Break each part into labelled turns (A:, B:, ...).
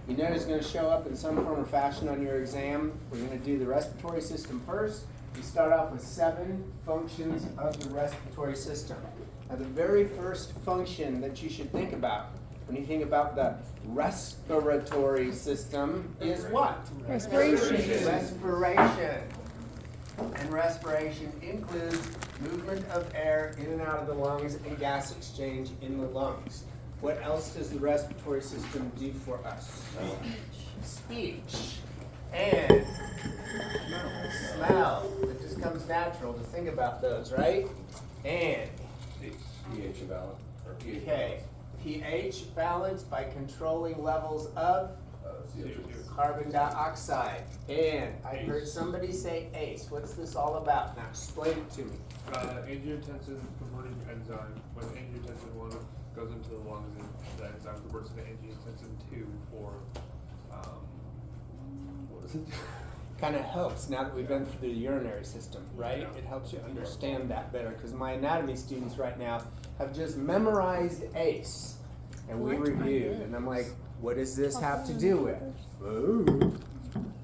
A: You know it's going to show up in some form or fashion on your exam. We're going to do the respiratory system first. You start off with 7 functions of the respiratory system. Now the very first function that you should think about when you think about the respiratory system is what?
B: Respiration.
A: Respiration. And respiration includes movement of air in and out of the lungs and gas exchange in the lungs. What else does the respiratory system do for us? Speech. And smell. It just comes natural to think about those, right? And
C: pH balance.
A: okay, pH balance by controlling levels of
C: CO2.
A: carbon dioxide. And I heard somebody say ACE. What's this all about? Now explain it to me.
D: Angiotensin converting enzyme. When angiotensin 1 goes into the lungs, and the enzyme converts to angiotensin 2 for what is it?
A: Kind of helps now that we've been through the urinary system, right? It helps you understand that better because my anatomy students right now have just memorized ACE and we reviewed, and I'm like, what does this have to do with? Ooh.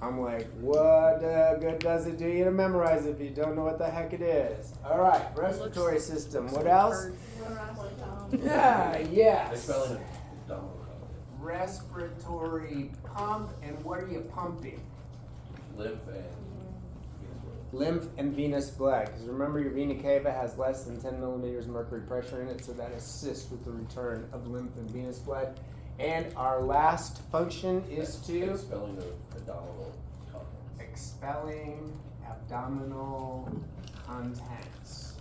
A: I'm like, what good does it do you to memorize it if you don't know what the heck it is? All right, respiratory system. What else? Yeah,
C: They
A: yes.
C: spell it abdominal.
A: Respiratory pump, and what are you pumping?
C: Lymph and venous blood.
A: Lymph and venous blood. Because remember, your vena cava has less than 10 millimeters of mercury pressure in it, so that assists with the return of lymph and venous blood. And our last function is to
C: Expelling the abdominal contents.
A: expelling abdominal contents.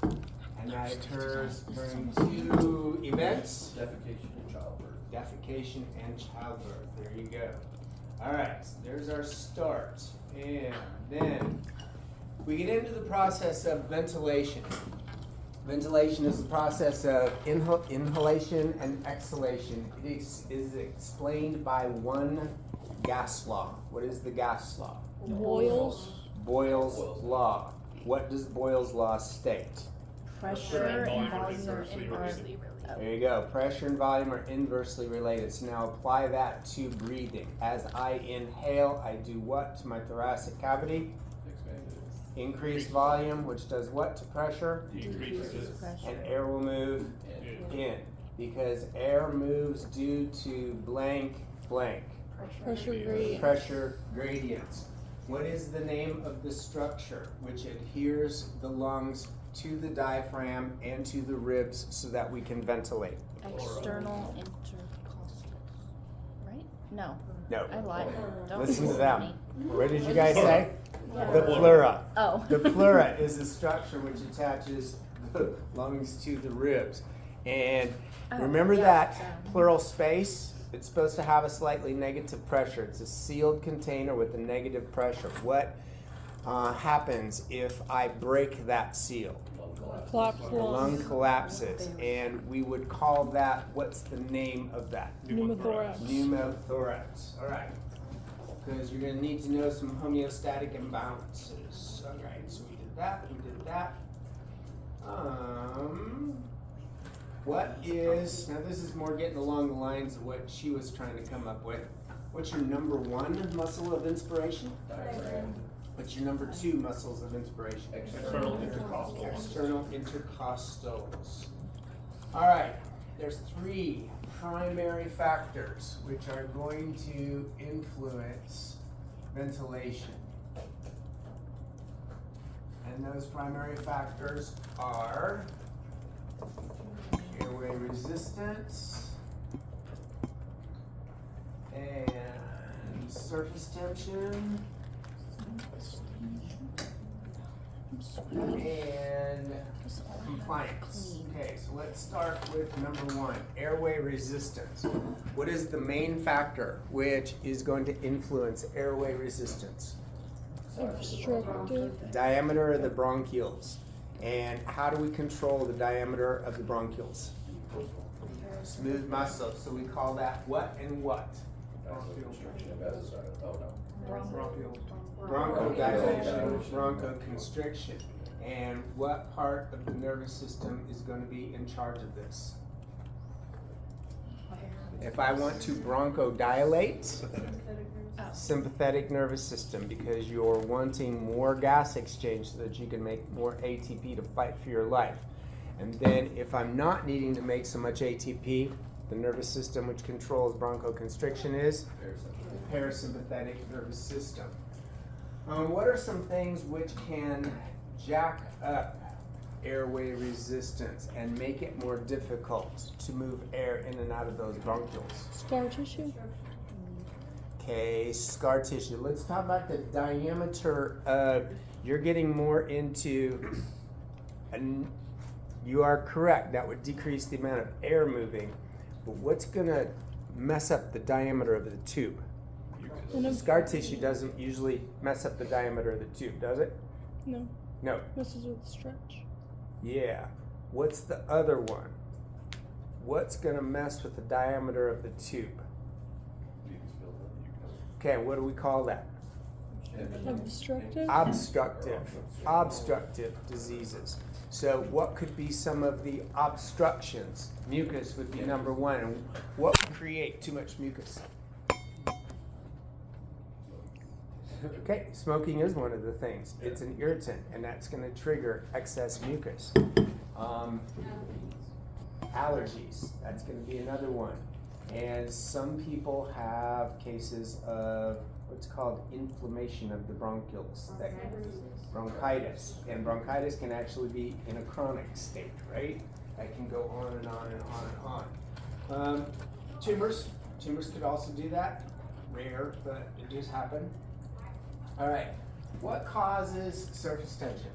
A: And that occurs during 2 events.
C: Defecation and childbirth.
A: Defecation and childbirth. There you go. All right, so there's our start. And then we get into the process of ventilation. Ventilation is the process of inhalation and exhalation. It is explained by one gas law. What is the gas law?
B: Boils.
A: Boyle's law. What does Boyle's law state?
B: Pressure and volume are
D: inversely
B: inversely
A: There you go. Pressure and volume are inversely related. So now apply that to breathing. As I inhale, I do what to my thoracic cavity?
C: Expanded.
A: Increase volume, which does what to pressure?
B: decreases pressure.
A: And air will move
C: And
A: in. Because air moves due to blank, blank.
B: Pressure gradient.
A: Pressure gradients. What is the name of the structure which adheres the lungs to the diaphragm and to the ribs so that we can ventilate?
B: External intercostal. Right? No.
A: No.
B: I lied. Don't
A: Listen to
B: me.
A: them. What did you guys say? The pleura.
B: Oh.
A: The pleura is the structure which attaches the lungs to the ribs. And remember that pleural space? It's supposed to have a slightly negative pressure. It's a sealed container with a negative pressure. What happens if I break that seal?
B: Collapse
A: The lung collapses, and we would call that, what's the name of that?
B: Pneumothorax.
A: Pneumothorax. All right. Because you're going to need to know some homeostatic imbalances. All right, so we did that, we did that. What is, now this is more getting along the lines of what she was trying to come up with. What's your number 1 muscle of inspiration?
C: diaphragm.
A: What's your number 2 muscles of inspiration?
D: External intercostal.
A: External intercostals. All right, there's 3 primary factors which are going to influence ventilation. And those primary factors are airway resistance and surface tension and compliance. Okay, so let's start with number 1, airway resistance. What is the main factor which is going to influence airway resistance?
B: Obstructive.
A: Diameter of the bronchioles. And how do we control the diameter of the bronchioles? Smooth muscle. So we call that what and what?
C: Vasoconstriction and vasodilatation. Oh, no.
A: Bronchodilation, bronchoconstriction. And what part of the nervous system is going to be in charge of this? If I want to bronchodilate,
B: Oh.
A: sympathetic nervous system, because you're wanting more gas exchange so that you can make more ATP to fight for your life. And then if I'm not needing to make so much ATP, the nervous system which controls bronchoconstriction is parasympathetic nervous system. What are some things which can jack up airway resistance and make it more difficult to move air in and out of those bronchioles?
B: Scar tissue.
A: Okay, scar tissue. Let's talk about the diameter of, you're getting more into, and you are correct, that would decrease the amount of air moving, but what's gonna mess up the diameter of the tube?
B: And a-
A: Scar tissue doesn't usually mess up the diameter of the tube, does it?
B: No.
A: No.
B: Messes with stretch.
A: Yeah. What's the other one? What's gonna mess with the diameter of the tube? Okay, what do we call that?
B: Obstructive.
A: Obstructive diseases. So what could be some of the obstructions? Mucus would be number one. And what would create too much mucus? Okay, smoking is one of the things. It's an irritant, and that's going to trigger excess mucus. Allergies, that's going to be another one. And some people have cases of what's called inflammation of the bronchioles, bronchitis. And bronchitis can actually be in a chronic state, right? That can go on and on and on and on. Tumors could also do that. Rare, but it does happen. All right, what causes surface tension?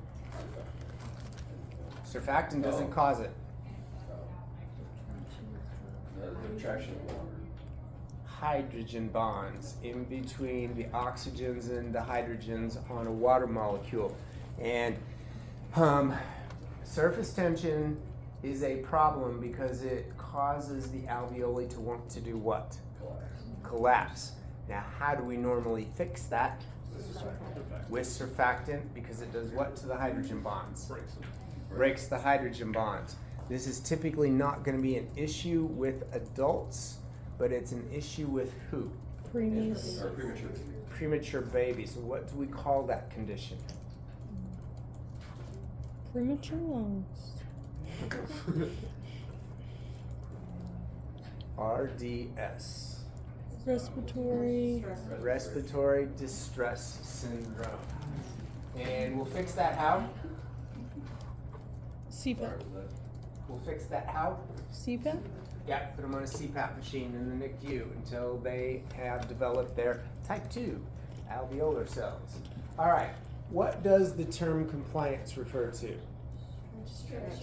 A: Surfactant doesn't cause it.
C: The attraction of water.
A: Hydrogen bonds in between the oxygens and the hydrogens on a water molecule. And surface tension is a problem because it causes the alveoli to want to do what? Collapse. Now, how do we normally fix that? With surfactant, because it does what to the hydrogen bonds? Breaks the hydrogen bonds. This is typically not going to be an issue with adults, but it's an issue with who?
B: Preemies.
C: Or premature.
A: Premature babies. So what do we call that condition?
B: Premature lungs.
A: RDS. Respiratory distress syndrome. And we'll fix that how?
B: CPAP.
A: We'll fix that how?
B: CPAP.
A: Yeah, put them on a CPAP machine in the NICU until they have developed their type 2 alveolar cells. All right, what does the term compliance refer to?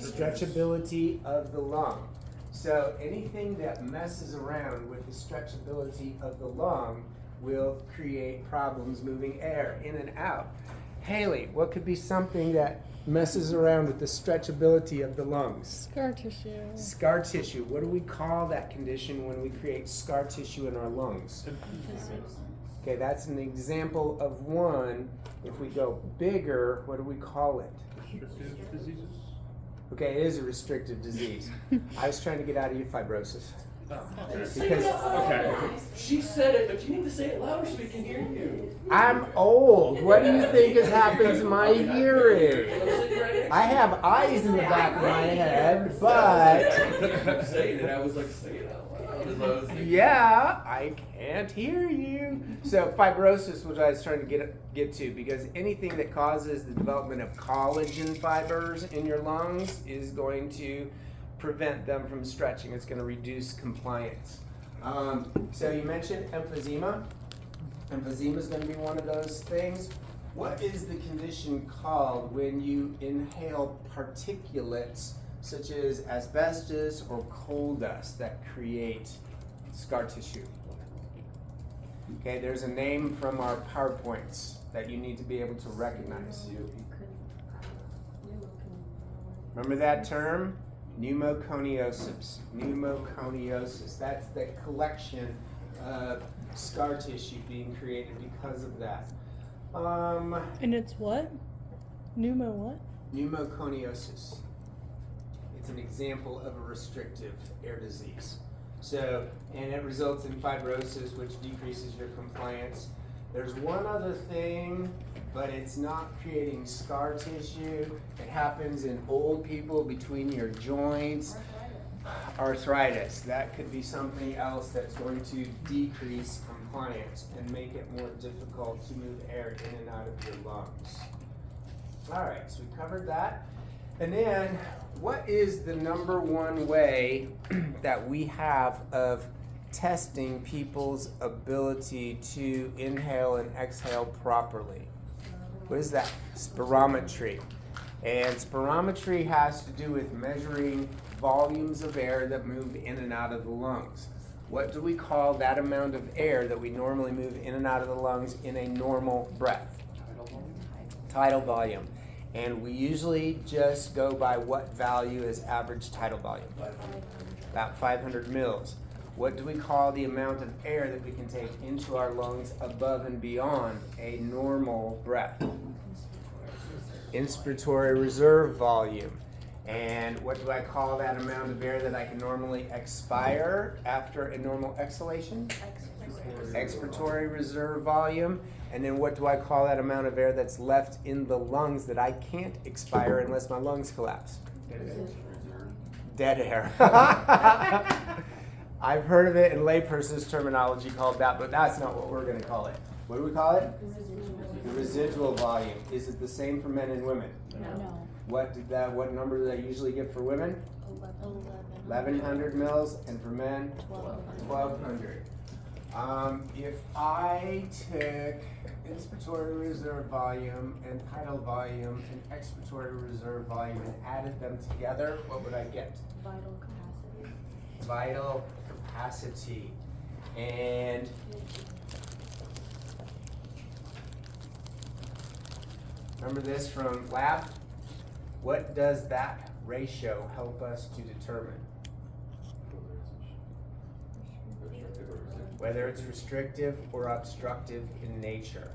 A: Stretchability of the lung. So anything that messes around with the stretchability of the lung will create problems moving air in and out. Haley, what could be something that messes around with the stretchability of the lungs?
B: Scar tissue.
A: Scar tissue. What do we call that condition when we create scar tissue in our lungs? Okay, that's an example of one. If we go bigger, what do we call it?
D: Restrictive diseases?
A: Okay, it is a restrictive disease. I was trying to get out of you fibrosis.
C: Say
A: Because
C: it loud. She said it, but you need to say it louder so we can hear you.
A: I'm old. What do you think has happened to my hearing? I have eyes in the back of my head, but
C: You kept saying it. I was like, say it out loud. As I was thinking.
A: yeah, I can't hear you. So fibrosis, which I was trying to get to, because anything that causes the development of collagen fibers in your lungs is going to prevent them from stretching. It's going to reduce compliance. So you mentioned emphysema. Emphysema is going to be one of those things. What is the condition called when you inhale particulates such as asbestos or coal dust that create scar tissue? Okay, there's a name from our PowerPoints that you need to be able to recognize. Remember that term? Pneumoconiosis. Pneumoconiosis. That's the collection of scar tissue being created because of that.
B: And it's what? Pneumo what?
A: Pneumoconiosis. It's an example of a restrictive air disease. So, and it results in fibrosis, which decreases your compliance. There's one other thing, but it's not creating scar tissue. It happens in old people between your joints. Arthritis. That could be something else that's going to decrease compliance and make it more difficult to move air in and out of your lungs. All right, so we covered that. And then, what is the number one way that we have of testing people's ability to inhale and exhale properly? What is that? Spirometry. And spirometry has to do with measuring volumes of air that move in and out of the lungs. What do we call that amount of air that we normally move in and out of the lungs in a normal breath? Tidal volume. And we usually just go by what value is average tidal volume? About 500 mils. What do we call the amount of air that we can take into our lungs above and beyond a normal breath? Inspiratory reserve volume. And what do I call that amount of air that I can normally expire after a normal exhalation? Expiratory reserve volume. And then what do I call that amount of air that's left in the lungs that I can't expire unless my lungs collapse? Dead air. I've heard of it in layperson's terminology called that, but that's not what we're going to call it. What do we call it? The residual volume. Is it the same for men and women?
B: No.
A: What number do they usually give for women? 1100 mils, and for men? 1200. If I took inspiratory reserve volume and tidal volume and expiratory reserve volume and added them together, what would I get?
E: Vital capacity.
A: Vital capacity. And remember this from lab? What does that ratio help us to determine? Whether it's restrictive or obstructive in nature.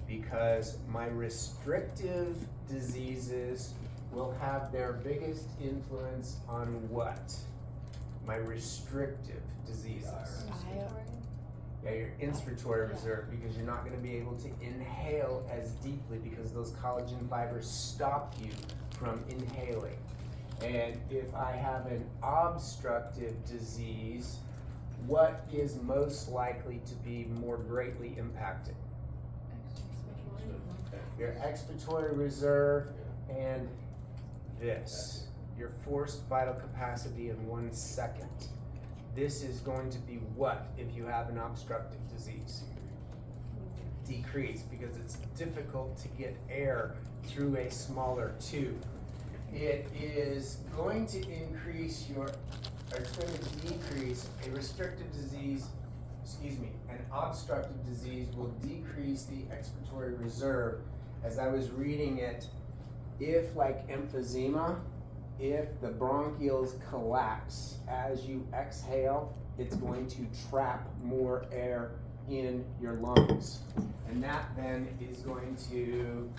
A: Because my restrictive diseases will have their biggest influence on what? My restrictive diseases. Yeah, your inspiratory reserve, because you're not going to be able to inhale as deeply because those collagen fibers stop you from inhaling. And if I have an obstructive disease, what is most likely to be more greatly impacted? Your expiratory reserve and this, your forced vital capacity in 1 second. This is going to be what if you have an obstructive disease? Decrease, because it's difficult to get air through a smaller tube. It is going to increase your, or it's going to decrease a restrictive disease, an obstructive disease will decrease the expiratory reserve. As I was reading it, if like emphysema, if the bronchioles collapse as you exhale, it's going to trap more air in your lungs. And that then is going to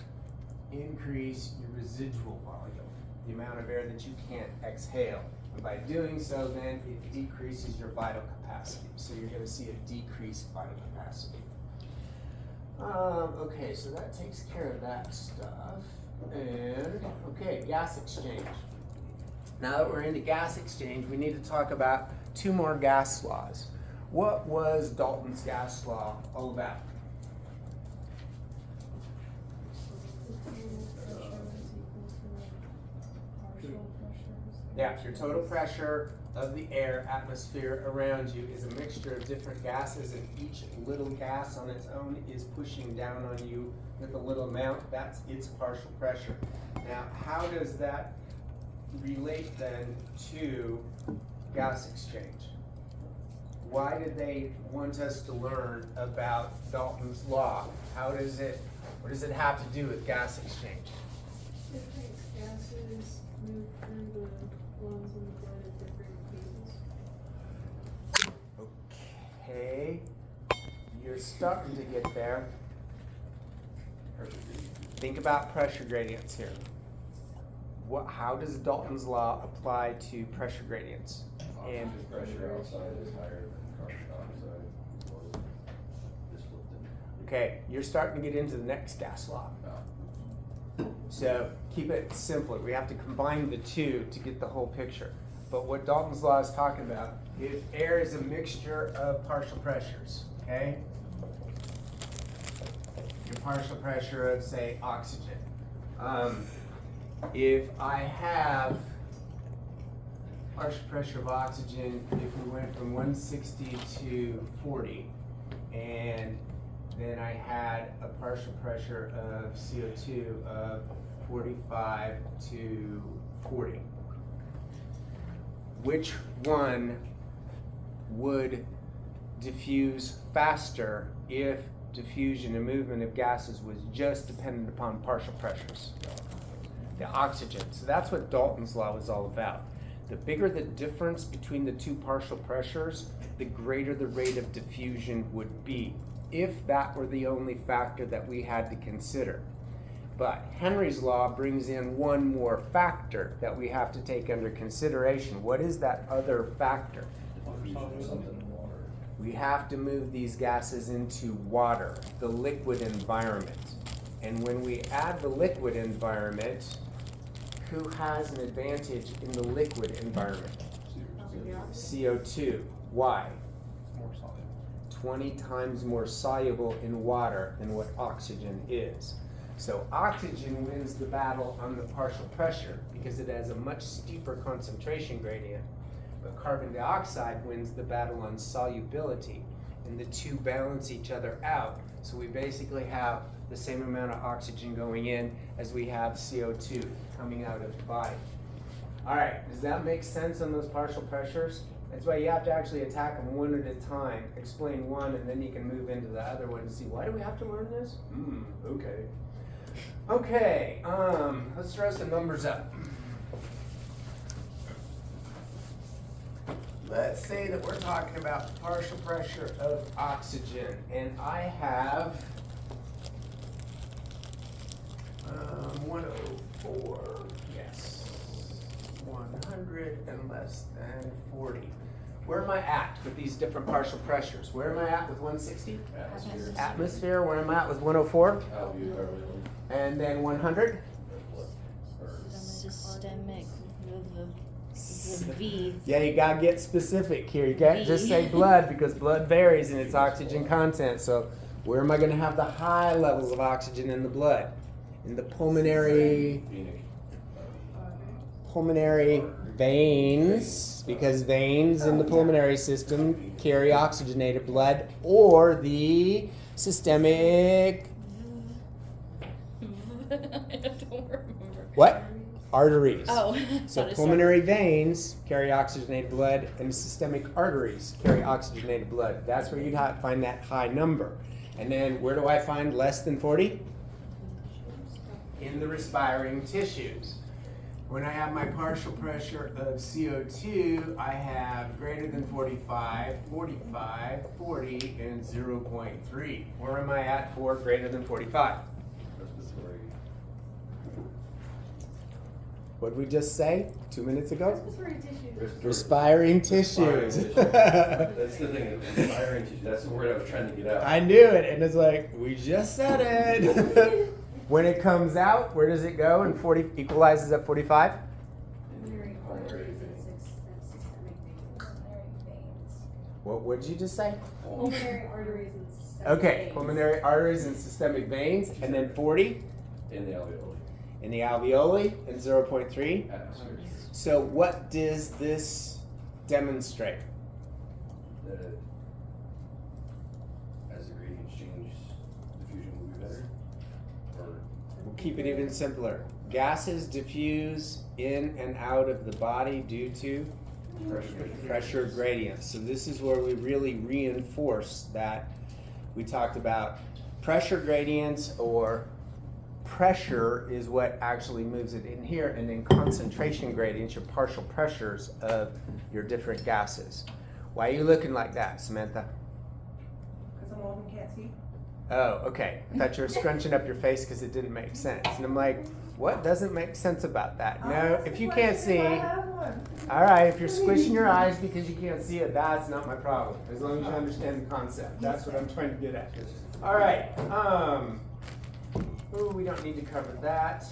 A: increase your residual volume, the amount of air that you can't exhale. And by doing so, then it decreases your vital capacity. So you're going to see a decreased vital capacity. Okay, so that takes care of that stuff. And, okay, gas exchange. Now that we're into gas exchange, we need to talk about 2 more gas laws. What was Dalton's gas law all about? Yeah, your total pressure of the air atmosphere around you is a mixture of different gases, and each little gas on its own is pushing down on you with a little amount. That's its partial pressure. Now, how does that relate then to gas exchange? Why did they want us to learn about Dalton's law? What does it have to do with gas exchange?
E: Different gases move through the lungs and the blood at different paces.
A: Okay, you're starting to get there. Think about pressure gradients here. How does Dalton's law apply to pressure gradients? And
C: Oxygen pressure outside is higher than carbon dioxide. Just flipped it.
A: okay, you're starting to get into the next gas law. So keep it simpler. We have to combine the two to get the whole picture. But what Dalton's law is talking about, if air is a mixture of partial pressures, okay? Your partial pressure of, say, oxygen. If I have partial pressure of oxygen, if we went from 160 to 40, and then I had a partial pressure of CO2 of 45 to 40. Which one would diffuse faster if diffusion and movement of gases was just dependent upon partial pressures? The oxygen. So that's what Dalton's law was all about. The bigger the difference between the two partial pressures, the greater the rate of diffusion would be, if that were the only factor that we had to consider. But Henry's law brings in one more factor that we have to take under consideration. What is that other factor? We have to move these gases into water, the liquid environment. And when we add the liquid environment, who has an advantage in the liquid environment? CO2. Why?
D: More solid.
A: 20 times more soluble in water than what oxygen is. So oxygen wins the battle on the partial pressure because it has a much steeper concentration gradient, but carbon dioxide wins the battle on solubility, and the two balance each other out. So we basically have the same amount of oxygen going in as we have CO2 coming out of the body. All right, does that make sense on those partial pressures? That's why you have to actually attack them one at a time, explain one, and then you can move into the other one and see, why do we have to learn this? Okay. Okay, let's throw some numbers up. Let's say that we're talking about the partial pressure of oxygen, and I have 104, yes, 100 and less than 40. Where am I at with these different partial pressures? Where am I at with 160?
C: Atmosphere.
A: Atmosphere, where am I at with 104?
C: Alveolar.
A: And then 100?
F: Systemic. The V.
A: Yeah, you gotta get specific here. You can't just say blood because blood varies in its oxygen content. So where am I gonna have the high levels of oxygen in the blood? In the pulmonary veins, because veins in the pulmonary system carry oxygenated blood, or the systemic
F: I don't remember.
A: what? Arteries.
F: Oh.
A: So
F: thought it
A: pulmonary veins carry oxygenated blood, and systemic arteries carry oxygenated blood. That's where you'd find that high number. And then where do I find less than 40? In the respiring tissues. When I have my partial pressure of CO2, I have greater than 45, 45, 40, and 0.3. Where am I at for greater than 45?
C: Respiratory.
A: What did we just say 2 minutes ago?
E: Respiratory tissues.
A: Respiring tissues.
C: That's the thing, respiring tissue. That's the word I was trying to get out.
A: I knew it, and it's like, we just said it. When it comes out, where does it go? And 40 equalizes at 45?
E: Pulmonary arteries and systemic veins.
A: What would you just say?
E: Pulmonary arteries and systemic
A: Okay,
E: veins.
A: pulmonary arteries and systemic veins, and then 40
C: In the alveoli.
A: in the alveoli, and 0.3.
C: Atmosphere.
A: So what does this demonstrate?
C: That as the gradients change, diffusion will be better? Or
A: We'll keep it even simpler. Gases diffuse in and out of the body due to pressure gradients. So this is where we really reinforce that we talked about pressure gradients, or pressure is what actually moves it in here, and then concentration gradients, your partial pressures of your different gases. Why are you looking like that, Samantha?
G: Because I'm old and can't see.
A: Oh, okay. I thought you were scrunching up your face because it didn't make sense. And I'm like, what doesn't make sense about that? No, if you can't see, all right, if you're squishing your eyes because you can't see it, that's not my problem. As long as you understand the concept. That's what I'm trying to get at. All right. We don't need to cover that.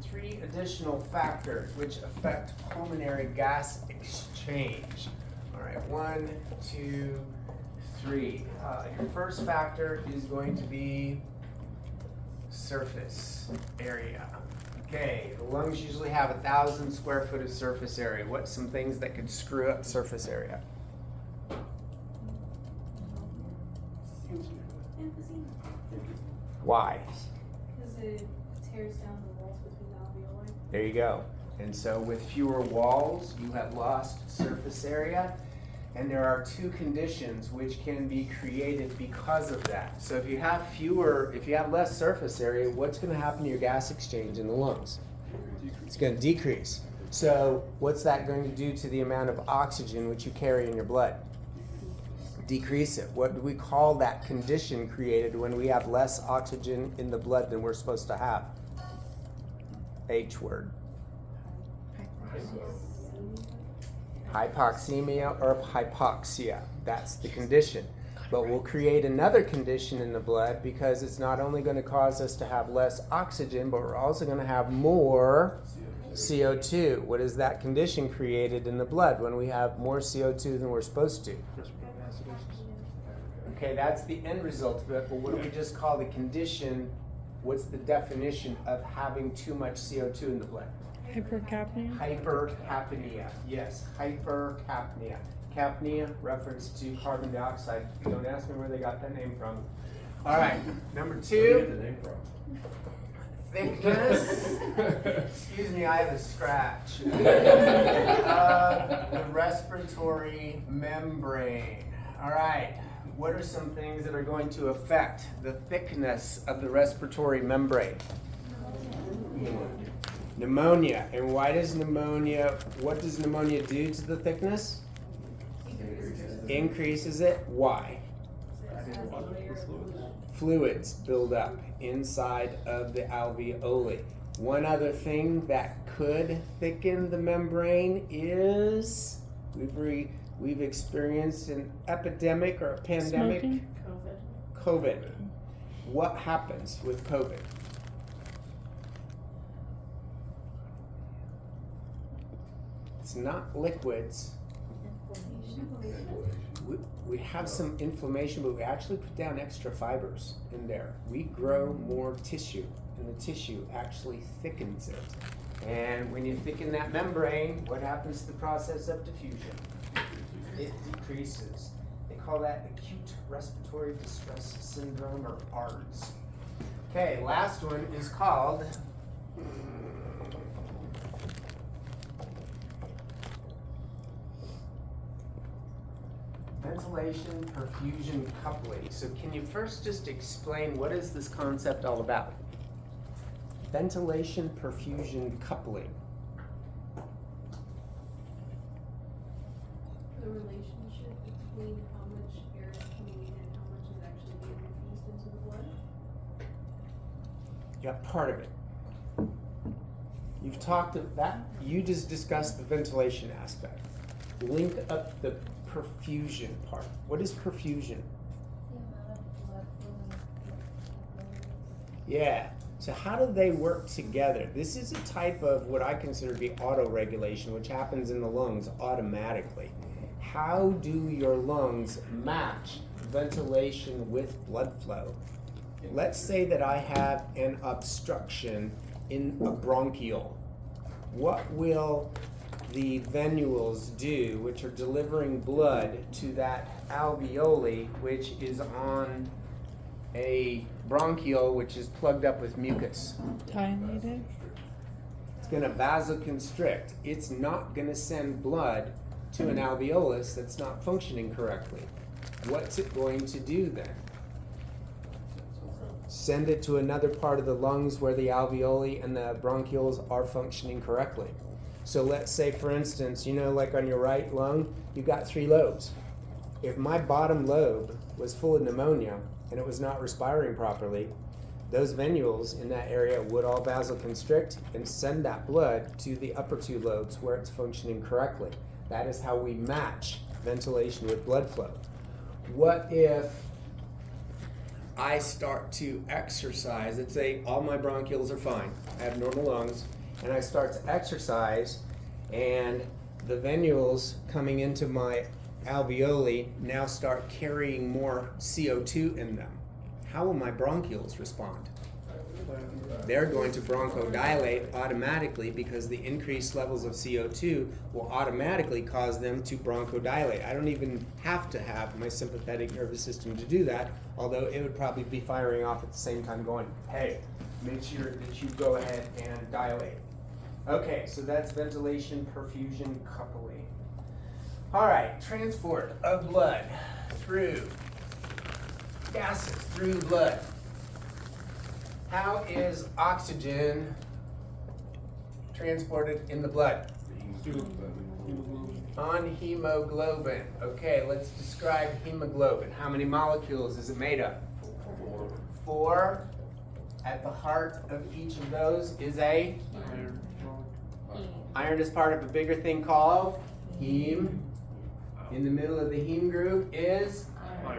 A: 3 additional factors which affect pulmonary gas exchange. All right, 1, 2, 3. Your first factor is going to be surface area. Okay, the lungs usually have 1,000 square foot of surface area. What's some things that could screw up surface area? Why?
E: Because it tears down the walls between the alveoli.
A: There you go. And so with fewer walls, you have lost surface area. And there are 2 conditions which can be created because of that. So if you have less surface area, what's going to happen to your gas exchange in the lungs? It's going to decrease. So what's that going to do to the amount of oxygen which you carry in your blood? Decrease it. What do we call that condition created when we have less oxygen in the blood than we're supposed to have? H word. Hypoxemia or hypoxia. That's the condition. But we'll create another condition in the blood because it's not only going to cause us to have less oxygen, but we're also going to have more CO2. What is that condition created in the blood when we have more CO2 than we're supposed to? Okay, that's the end result of it, but what do we just call the condition? What's the definition of having too much CO2 in the blood?
B: Hypercapnia.
A: Hypercapnia. Yes, hypercapnia. Capnia, reference to carbon dioxide. Don't ask me where they got that name from. All right, number
C: Where do you get
A: 2.
C: the name from?
A: Thickness. Excuse me, I have a scratch. The respiratory membrane. All right. What are some things that are going to affect the thickness of the respiratory membrane? Pneumonia. And what does pneumonia do to the thickness? Increases it. Why? Fluids build up inside of the alveoli. One other thing that could thicken the membrane is we've experienced an epidemic or a pandemic.
B: Smoking.
A: COVID. What happens with COVID? It's not liquids. We have some inflammation, but we actually put down extra fibers in there. We grow more tissue, and the tissue actually thickens it. And when you thicken that membrane, what happens to the process of diffusion? It decreases. They call that acute respiratory distress syndrome, or ARDS. Okay, last one is called ventilation perfusion coupling. So can you first just explain what is this concept all about? Ventilation perfusion coupling.
E: The relationship between how much air is coming in and how much is actually being infused into the blood.
A: You got part of it. You've talked of that. You just discussed the ventilation aspect. Link up the perfusion part. What is perfusion? Yeah. So how do they work together? This is a type of what I consider to be auto-regulation, which happens in the lungs automatically. How do your lungs match ventilation with blood flow? Let's say that I have an obstruction in a bronchiole. What will the venules do, which are delivering blood to that alveoli, which is on a bronchiole, which is plugged up with mucus?
B: Dilated.
A: It's going to vasoconstrict. It's not going to send blood to an alveolus that's not functioning correctly. What's it going to do then? Send it to another part of the lungs where the alveoli and the bronchioles are functioning correctly. So let's say, for instance, like on your right lung, you've got 3 lobes. If my bottom lobe was full of pneumonia, and it was not respiring properly, those venules in that area would all vasoconstrict and send that blood to the upper two lobes where it's functioning correctly. That is how we match ventilation with blood flow. What if I start to exercise? Let's say all my bronchioles are fine, I have normal lungs, and I start to exercise, and the venules coming into my alveoli now start carrying more CO2 in them. How will my bronchioles respond? They're going to bronchodilate automatically because the increased levels of CO2 will automatically cause them to bronchodilate. I don't even have to have my sympathetic nervous system to do that, although it would probably be firing off at the same time going, hey, make sure that you go ahead and dilate. Okay, so that's ventilation, perfusion, coupling. All right, transport of blood through gases, through blood. How is oxygen transported in the blood? On hemoglobin. Okay, let's describe hemoglobin. How many molecules is it made of? 4. At the heart of each of those is a iron is part of a bigger thing called heme. In the middle of the heme group is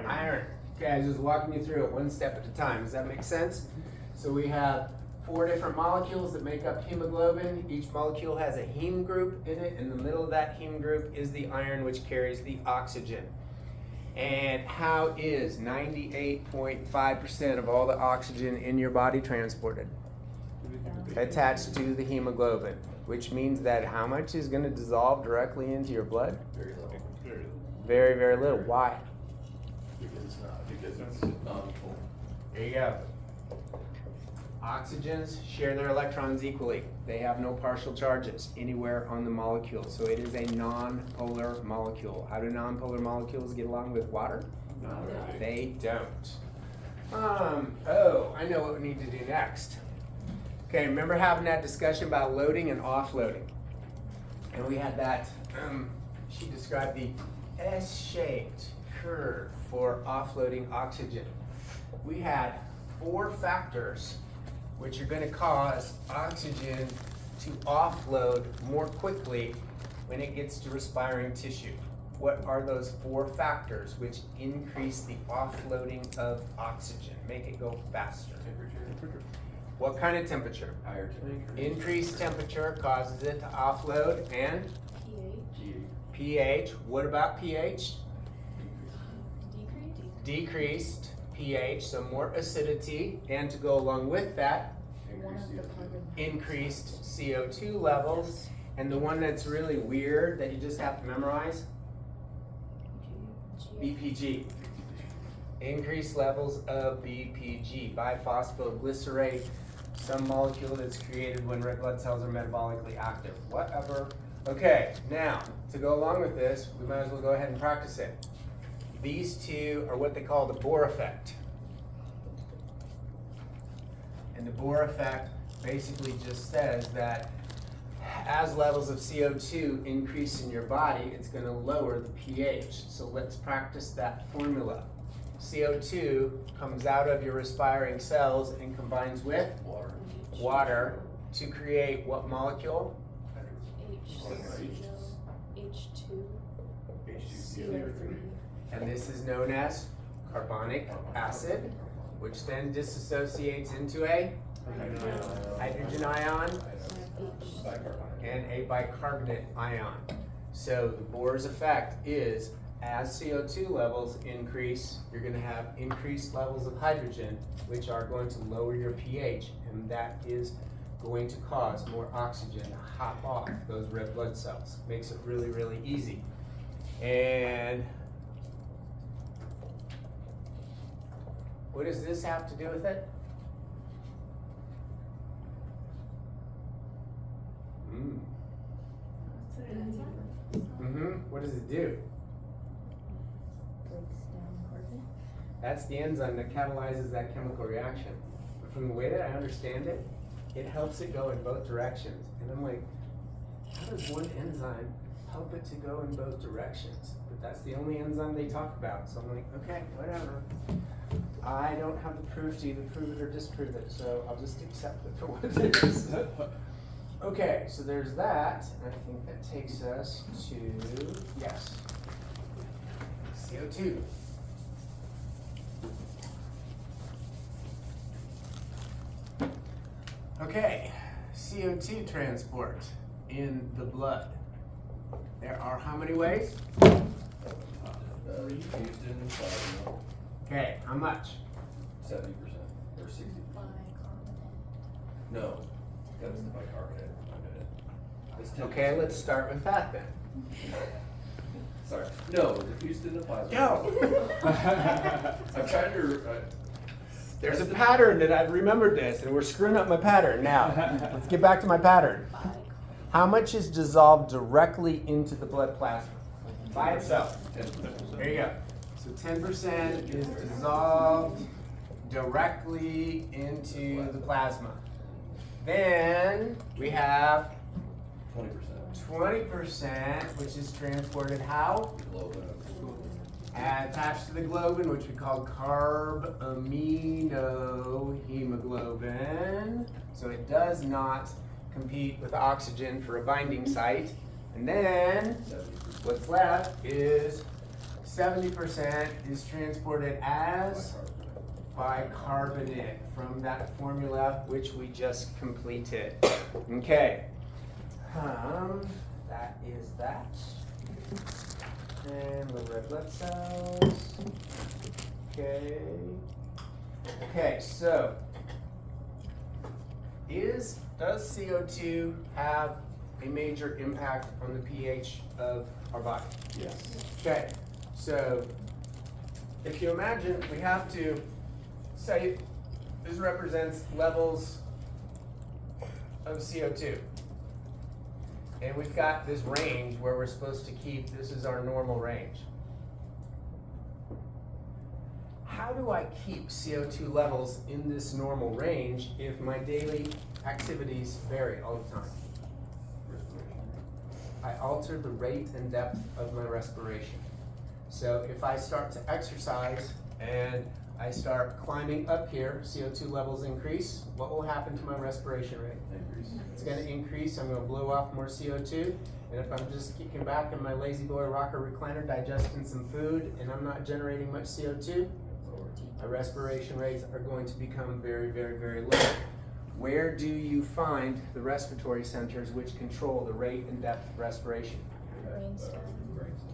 A: iron. Okay, I was just walking you through it one step at a time. Does that make sense? So we have 4 different molecules that make up hemoglobin. Each molecule has a heme group in it. In the middle of that heme group is the iron, which carries the oxygen. And how is 98.5% of all the oxygen in your body transported? Attached to the hemoglobin, which means that how much is going to dissolve directly into your blood?
C: Very little.
A: Very, very little. Why?
C: Because it's non-full.
A: There you go. Oxygens share their electrons equally. They have no partial charges anywhere on the molecule, so it is a non-polar molecule. How do non-polar molecules get along with water? They don't. Oh, I know what we need to do next. Okay, remember having that discussion about loading and offloading? And we had that, she described the S-shaped curve for offloading oxygen. We had 4 factors which are going to cause oxygen to offload more quickly when it gets to respiring tissue. What are those 4 factors which increase the offloading of oxygen, make it go faster?
C: Temperature.
A: What kind of temperature?
C: Higher temperature.
A: Increased temperature causes it to offload, and pH. What about pH? Decreased pH, so more acidity, and to go along with that, increased CO2 levels. And the one that's really weird that you just have to memorize, BPG. Increased levels of BPG, biphosphoglycerate, some molecule that's created when red blood cells are metabolically active. Whatever. Okay, now, to go along with this, we might as well go ahead and practice it. These 2 are what they call the Bohr effect. And the Bohr effect basically just says that as levels of CO2 increase in your body, it's going to lower the pH. So let's practice that formula. CO2 comes out of your respiring cells and combines with water to create what molecule?
C: H2CO3.
A: And this is known as carbonic acid, which then disassociates into a hydrogen ion and a bicarbonate ion. So the Bohr's effect is as CO2 levels increase, you're going to have increased levels of hydrogen, which are going to lower your pH, and that is going to cause more oxygen to hop off those red blood cells. Makes it really, really easy. And what does this have to do with it? What does it do?
F: Breaks down carbon.
A: That's the enzyme that catalyzes that chemical reaction. But from the way that I understand it, it helps it go in both directions. And I'm like, how does one enzyme help it to go in both directions? But that's the only enzyme they talk about. So I'm like, okay, whatever. I don't have the proof to either prove it or disprove it, so I'll just accept it for what it is. Okay, so there's that. I think that takes us to, yes, CO2. Okay, CO2 transport in the blood. There are how many ways?
C: Houston, plasma,
A: Okay, how much?
C: 70% or 60%. No, that was the bicarbonate. It's 10%.
A: Okay, let's start with that then.
C: Sorry. No, the Houston and plasma.
A: Yo!
C: I'm trying to.
A: There's a pattern that I've remembered this, and we're screwing up my pattern now. Let's get back to my pattern. How much is dissolved directly into the blood plasma? By itself.
C: 10%.
A: There you go. So 10% is dissolved directly into the plasma. Then we have 20%, which is transported how? Attached to the globin, which we call carbaminohemoglobin. So it does not compete with oxygen for a binding site. And then what's left is 70% is transported as bicarbonate from that formula which we just completed. Okay. That is that. And the red blood cells. Okay. Okay, so does CO2 have a major impact on the pH of our body?
C: Yes.
A: Okay, so if you imagine we have to say this represents levels of CO2. And we've got this range where we're supposed to keep, this is our normal range. How do I keep CO2 levels in this normal range if my daily activities vary all the time? I alter the rate and depth of my respiration. So if I start to exercise and I start climbing up here, CO2 levels increase. What will happen to my respiration rate? It's going to increase. I'm going to blow off more CO2. And if I'm just kicking back in my lazy boy rocker recliner, digesting some food, and I'm not generating much CO2, my respiration rates are going to become very, very, very low. Where do you find the respiratory centers which control the rate and depth of respiration?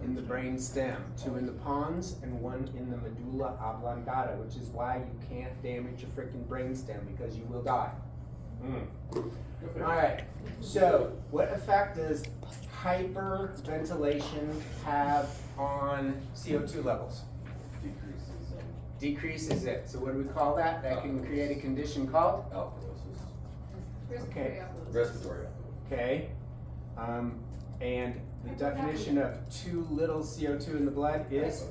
A: In the brain stem, 2 in the pons and 1 in the medulla oblongata, which is why you can't damage your freaking brain stem because you will die. All right, so what effect does hyperventilation have on CO2 levels? Decreases it. So what do we call that? That can create a condition called?
C: Alkalosis.
A: Okay.
C: Respiratory.
A: Okay. And the definition of too little CO2 in the blood is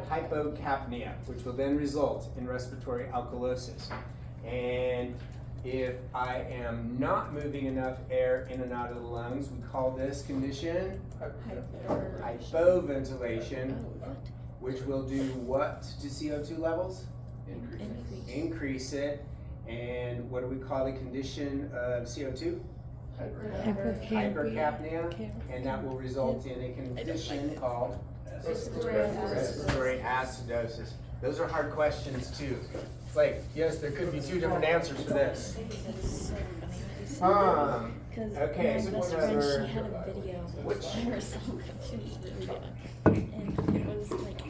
A: hypocapnia, which will then result in respiratory alkalosis. And if I am not moving enough air in and out of the lungs, we call this condition hypoventilation, which will do what to CO2 levels? Increase it. And what do we call the condition of CO2? Hypercapnia, and that will result in a condition called respiratory acidosis. Those are hard questions too. It's like, yes, there could be 2 different answers for this. Okay,
F: my best friend, she had a video
A: Which?
F: by herself, and she was really young, and it was like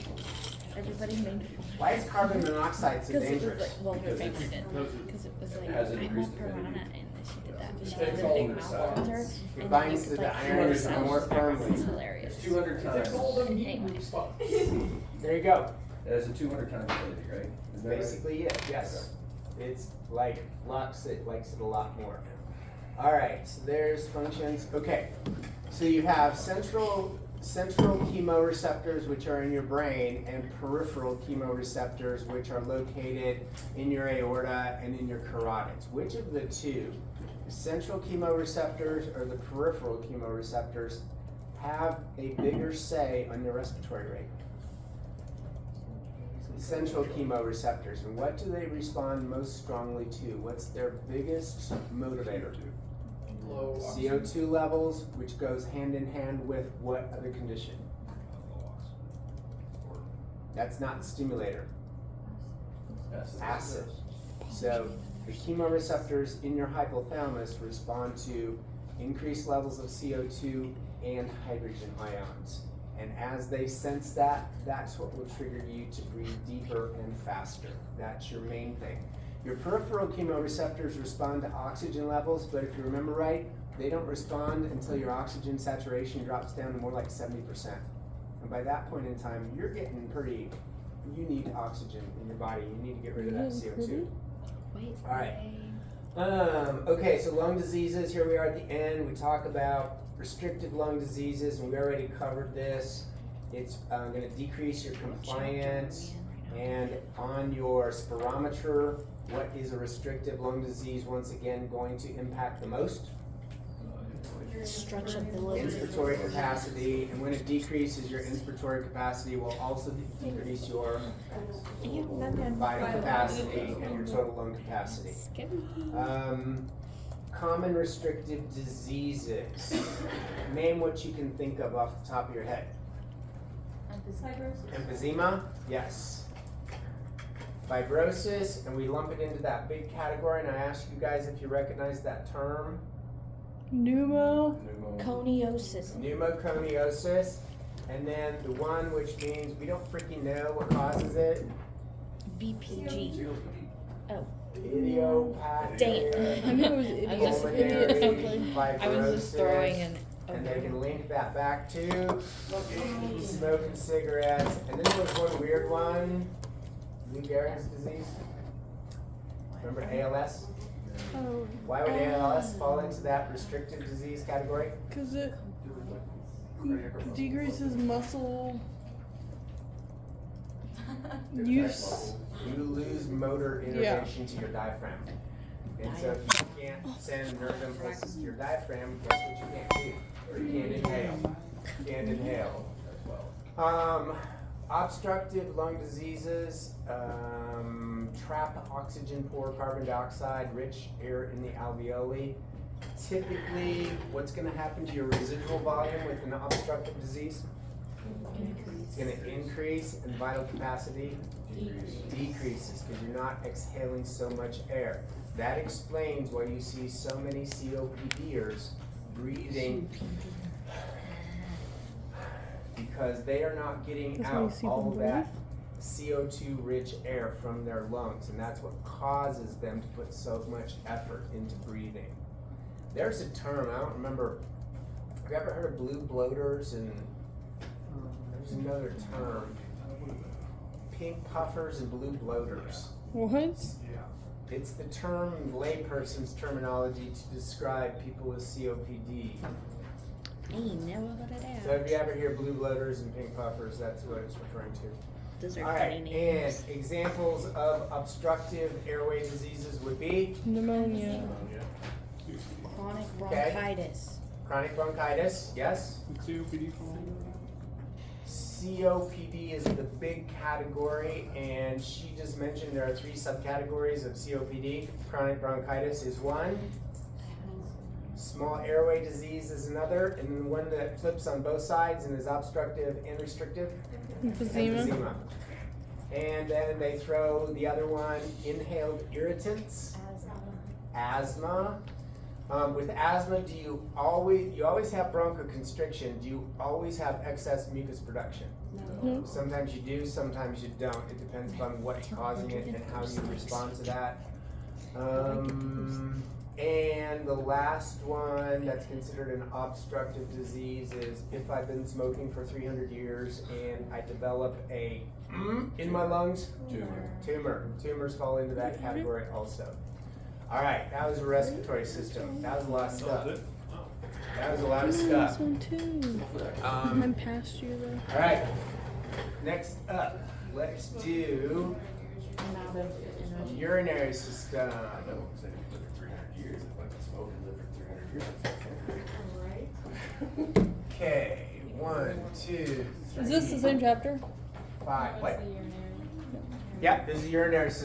F: everybody made fun.
A: Why is carbon monoxide so
F: Because it was
A: dangerous?
F: like, well, her family did, because it was like,
C: Has
F: I'm a
C: increased
F: piranha,
C: immunity.
F: and she did that, but she
C: Takes
F: had a
C: all
F: big
C: the
F: mouth
C: sides.
F: filter,
A: It
F: and
A: binds
F: like,
A: to the
F: like,
A: iron
F: herself,
A: more firmly.
F: It's hilarious.
C: 200 times.
F: Anyway.
A: There you go.
C: That is a 200 times ability, right? Is that right?
A: Basically it, yes. It's like likes it a lot more. All right, so there's functions. Okay, so you have central chemoreceptors, which are in your brain, and peripheral chemoreceptors, which are located in your aorta and in your carotids. Which of the 2, the central chemoreceptors or the peripheral chemoreceptors, have a bigger say on your respiratory rate? Central chemoreceptors. And what do they respond most strongly to? What's their biggest motivator?
C: Low
A: CO2 levels, which goes hand in hand with what other condition? That's not the stimulator. Acid. So the chemoreceptors in your hypothalamus respond to increased levels of CO2 and hydrogen ions. And as they sense that, that's what will trigger you to breathe deeper and faster. That's your main thing. Your peripheral chemoreceptors respond to oxygen levels, but if you remember right, they don't respond until your oxygen saturation drops down to more like 70%. And by that point in time, you're getting pretty, you need oxygen in your body. You need to get rid of that CO2.
F: Wait.
A: All right. Okay, so lung diseases, here we are at the end. We talk about restrictive lung diseases, and we already covered this. It's going to decrease your compliance. And on your spirometer, what is a restrictive lung disease once again going to impact the most?
F: Stretch of the lungs.
A: Inspiratory capacity, and when it decreases, your inspiratory capacity will also decrease your vital capacity and your total lung capacity. Common restrictive diseases. Name what you can think of off the top of your head. Emphysema, yes. Fibrosis, and we lump it into that big category, and I asked you guys if you recognize that term.
F: Coniosis.
A: Pneumoconiosis, and then the one which means we don't freaking know what causes it.
F: BPG. Oh.
A: Idiopathic.
F: Dang.
B: I knew it was idiot.
A: pulmonary
B: Idiot something.
F: I was just throwing
A: fibrosis,
F: an.
A: and they can link that back to smoking cigarettes. And then there was one weird one, Lou Gehrig's disease. Remember ALS?
B: Oh,
A: Why would ALS fall into that restrictive disease category?
B: because it decreases muscle use.
A: You lose motor innervation to your diaphragm. And so if you can't send nerve impulses to your diaphragm, guess what you can't do? You can't inhale. You can't inhale. Obstructive lung diseases trap oxygen, poor carbon dioxide, rich air in the alveoli. Typically, what's going to happen to your residual volume with an obstructive disease? It's going to increase, and vital capacity decreases because you're not exhaling so much air. That explains why you see so many COPDers breathing, because they are not getting
B: That's why you
A: out
B: see
A: all
B: them
A: of that CO2 rich air from their lungs, and that's what causes them to put so much effort into breathing. There's a term, I don't remember, have you ever heard of blue bloaters? And there's another term, pink puffers and blue bloaters.
B: What?
A: It's the term, layperson's terminology, to describe people with COPD.
F: Hey, never got it
A: So if you ever hear blue bloaters and pink puffers, that's what it's referring to.
F: Those are
A: All
F: funny
A: right,
F: names.
A: and examples of obstructive airway diseases would be
B: Pneumonia.
F: Chronic
A: Okay.
F: bronchitis.
A: chronic bronchitis, yes.
D: COPD
A: COPD is the big category, and she just mentioned there are 3 subcategories of COPD. Chronic bronchitis is one. Small airway disease is another, and then one that flips on both sides and is obstructive and restrictive.
B: Emphysema.
A: And then they throw the other one, inhaled irritants. Asthma. With asthma, you always have bronchoconstriction. Do you always have excess mucus production?
B: No.
A: Sometimes you do, sometimes you don't. It depends upon what's causing it and how you respond to that. And the last one that's considered an obstructive disease is if I've been smoking for 300 years and I develop a in my lungs, tumor. Tumors fall into that category also. All right, that was a respiratory system. That was a lot of stuff. That was a lot of
B: This
A: stuff.
B: one too. I'm past you though.
A: All right, next up, let's do
F: Amount of energy.
A: urinary system. Okay, 1, 2, 3.
B: Is this the same chapter?
A: 5. What? Yeah, this is urinary system.